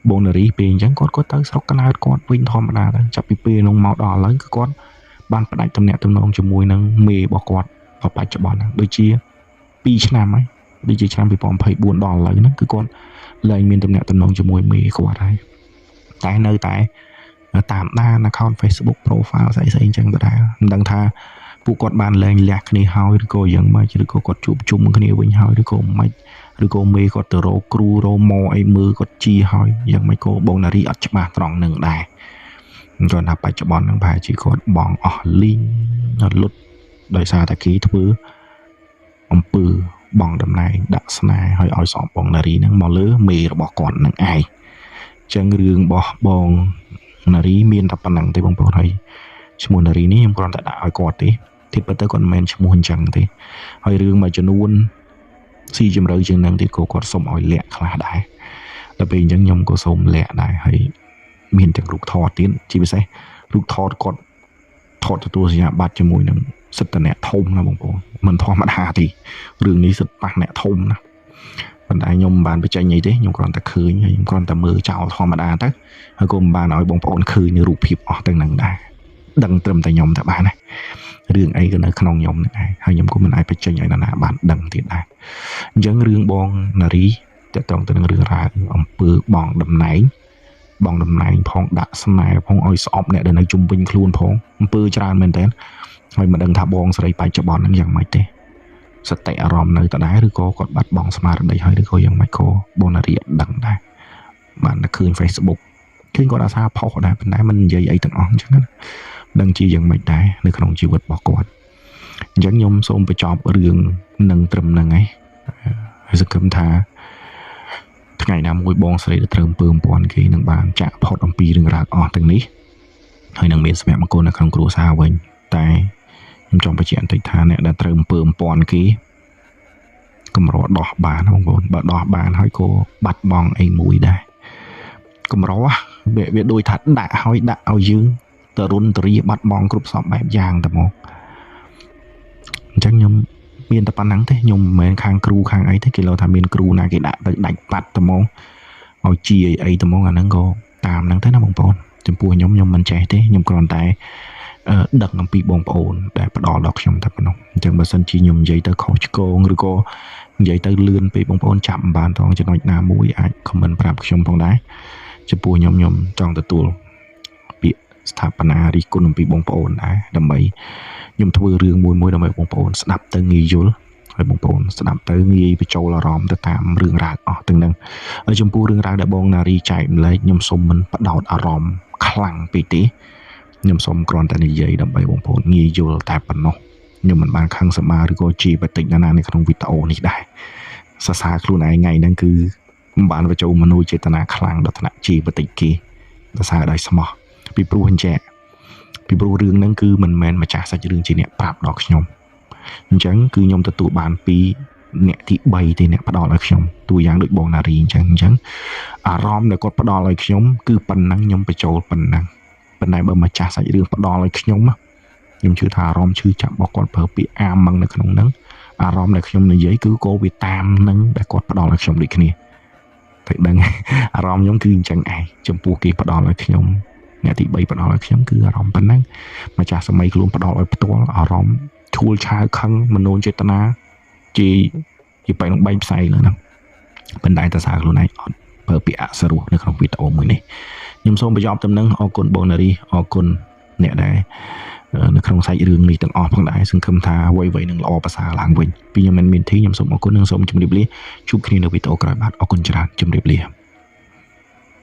បងនារីពេលអញ្ចឹងគាត់ទៅស្រុកកណើតគាត់វិញធម្មតាទៅចាប់ពីពេលនោះមកដល់ឥឡូវគឺគាត់បានផ្ដាច់ទំនាក់ទំនងជាមួយនឹងមេរបស់គាត់បច្ចុប្បន្នហ្នឹងដូចជា2ឆ្នាំហើយដូចជាឆ្នាំ2024ដល់ឥឡូវហ្នឹងគឺគាត់លែងមានទំនាក់ទំនងជាមួយមេគាត់ហើយតែនៅតែតាមដាន account Facebook profile ស្អីអញ្ចឹងដដែលមិនដឹងថាពួកគាត់បានលែងលះគ្នាហើយឬក៏យ៉ាងម៉េចឬក៏គាត់ជួបជុំគ្នាវិញហើយឬក៏មិនឬក៏មេគាត់ទៅរកគ្រូរកម៉អីមើលគាត់ជាហើយយ៉ាងម៉េចក៏បងនារីអត់ច្បាស់ត្រង់នឹងដែរគាត់ថាបច្ចុប្បន្នហ្នឹងប្រហែលជាគាត់បងអស់លីងលុតដោយសារតែគេធ្វើអំពើបងតំណែងដាក់ស្នេហ៍ឲ្យសងបងនារីហ្នឹងមកលើមេរបស់គាត់នឹងឯងចឹងរឿងរបស់បងនារីមានតែប៉ុណ្្នឹងទេបងប្អូនហើយឈ្មោះនារីនេះខ្ញុំគ្រាន់តែដាក់ឲ្យគាត់ទេទីពិតទៅគាត់មិនមែនឈ្មោះអញ្ចឹងទេហើយរឿងមួយចំនួនស៊ីជម្រៅជាងហ្នឹងទៀតក៏គាត់សុំឲ្យលាក់ខ្លះដែរដល់ពេលអញ្ចឹងខ្ញុំក៏សុំលាក់ដែរហើយមានទាំងរូបថតទៀតជាពិសេសរូបថតគាត់ថតទទួលសញ្ញាបត្រជាមួយនឹងសិទ្ធិអ្នកធំណាបងប្អូនមិនធម្មតាទេរឿងនេះសិទ្ធិប៉ះអ្នកធំណាប៉ុន្តែខ្ញុំមិនបានបញ្ចេញអីទេខ្ញុំគ្រាន់តែឃើញហើយខ្ញុំគ្រាន់តែមើលចោលធម្មតាទៅហើយក៏មិនបានឲ្យបងប្អូនឃើញនៅរូបភាពអស់ទាំងហ្នឹងដែរដឹងត្រឹមតែខ្ញុំតែបានណារឿងអីក៏នៅក្នុងខ្ញុំហ្នឹងឯងហើយខ្ញុំក៏មិនអាចបញ្ចេញឲ្យនរណាបានដឹងទៀតដែរអញ្ចឹងរឿងបងនារីតើតងទៅនឹងរឿងរ៉ាវអំពើបងតំណែងផងដាក់ស្នេហ៍ផងឲ្យស្អប់អ្នកដែលនៅជុំវិញខ្លួនផងអំពើច្រើនមែនតើហើយមិនដឹងថាបងស្រីបច្ចុប្បន្នហ្នឹងយ៉ាងម៉េចទេសតិអារម្មណ៍នៅដដែលឬក៏គាត់បាត់បង់ស្មារតីហើយឬក៏យ៉ាងម៉េចក៏បងនារីអត់ដឹងដែរបានតែឃើញ Facebook ឃើញគាត់អាសាផុសដែរប៉ុន្តែមិននិយាយអីទាំងអស់អញ្ចឹងណាដឹងជាយ៉ាងម៉េចដែរនៅក្នុងជីវិតរបស់គាត់អញ្ចឹងខ្ញុំសូមបញ្ចប់រឿងនឹងត្រឹមហ្នឹងហើយសង្ឃឹមថាថ្ងៃណាមួយបងស្រីដែលត្រូវអំពើអំព័ន្ធគេនឹងបានចាក់ផុតអំពីរឿងរ៉ាវអស់ទាំងនេះហើយនឹងមានសុភមង្គលនៅក្នុងគ្រួសារវិញតែខ្ញុំចង់បញ្ជាក់បន្តិចថាអ្នកដែលត្រូវអំពើអំព័ន្ធគេកម្រដោះបានបងប្អូនបើដោះបានហើយក៏បាត់បង់អីមួយដែរកម្រវាដូចថាដាក់ឲ្យយើងទៅរុនទៅរីបាត់បង់គ្រប់សពបែបយ៉ាងតែមកអញ្ចឹងខ្ញុំមានតែប៉ុណ្្នឹងទេខ្ញុំមិនមែនខាងគ្រូខាងអីទេគេលើថាមានគ្រូណាគេដាក់ទៅដាច់បាត់តែមកឲ្យជាអីតែមកអាហ្នឹងក៏តាមហ្នឹងទៅណាបងប្អូនចំពោះខ្ញុំមិនចេះទេខ្ញុំគ្រាន់តែដឹងអំពីបងប្អូនដែលផ្ដល់ដល់ខ្ញុំតែប៉ុណ្ណោះអញ្ចឹងបើសិនជាខ្ញុំនិយាយទៅខុសឆ្គងឬក៏និយាយទៅលឿនពេកបងប្អូនចាប់មិនបានផងចំណុចណាមួយអាច comment ប្រាប់ខ្ញុំផងដែរចំពោះខ្ញុំចង់ទទួលពាក្យស្ថាបនារិះគន់អំពីបងប្អូនដែរដើម្បីខ្ញុំធ្វើរឿងមួយដើម្បីបងប្អូនស្ដាប់ទៅងាយយល់ហើយបងប្អូនស្ដាប់ទៅងាយបញ្ចូលអារម្មណ៍ទៅតាមរឿងរ៉ាវអស់ទាំងហ្នឹងហើយចំពោះរឿងរ៉ាវដែលបងនារីចែកម្លែកខ្ញុំសូមមិនបដោតអារម្មណ៍ខ្លាំងពេកទេខ្ញុំសូមគ្រាន់តែនិយាយដើម្បីបងប្អូនងាយយល់តែប៉ុណ្ណោះខ្ញុំមិនបានខឹងសម្បាឬក៏ជាបតិចណានៅក្នុងវីដេអូនេះដែរសរសើរខ្លួនឯងថ្ងៃហ្នឹងគឺមិនបានបញ្ចូលមនោចេតនាខ្លាំងដល់ថ្នាក់ជាបតិចគេសរសើរដោយស្មោះពីព្រោះអញ្ចឹងពីព្រោះរឿងហ្នឹងគឺមិនមែនម្ចាស់សាច់រឿងជាអ្នកប្រាប់ដល់ខ្ញុំអញ្ចឹងគឺខ្ញុំទទួលបានពីអ្នកទី3ទេអ្នកផ្ដល់ឲ្យខ្ញុំតួយ៉ាងដូចបងនារីអញ្ចឹងអារម្មណ៍ដែលគាត់ផ្ដល់ឲ្យខ្ញុំគឺប៉ុណ្ណឹងខ្ញុំបញ្ចូលប៉ុណ្ណឹងប៉ុន្តែបើម្ចាស់សាច់រឿងផ្ដល់ឲ្យខ្ញុំជឿថាអារម្មណ៍ឈឺចាប់របស់គាត់ប្រើពាក្យអាម៉ឹងនៅក្នុងហ្នឹងអារម្មណ៍ដែលខ្ញុំនិយាយគឺក៏វាតាមនឹងដែលគាត់ផ្ដល់ឲ្យខ្ញុំដូចគ្នាតែដឹងអារម្មណ៍ខ្ញុំគឺអញ្ចឹងឯងចំពោះគេផ្ដល់ឲ្យខ្ញុំអ្នកទី3ផ្ដល់ឲ្យខ្ញុំគឺអារម្មណ៍ប៉ុណ្ណឹងម្ចាស់សម័យខ្លួនផ្ដល់ឲ្យផ្ទាល់អារម្មណ៍ឈួលឆាវខឹងមនោចេតនាជាបែកនឹងបែកផ្សែងហ្នឹងប៉ុន្តែតើសារខ្លួនឯងអត់ប្រើពាក្យអសរោះនៅក្នុងវីដេអូមួយនេះខ្ញុំសូមបញ្ចប់តំណឹងអរគុណបងនារីអរគុណអ្នកដែលនៅ ក្នុងសាច់រឿងនេះទាំងអស់ផងដែរសង្ឃឹមថាអ្វីៗនឹងល្អប្រសើរឡើងវិញពីខ្ញុំមិនមានធីខ្ញុំសូមអរគុណនិងសូមជម្រាបលាជួបគ្នានៅវីដេអូក្រោយបាទអរគុណច្រើនជម្រាបលា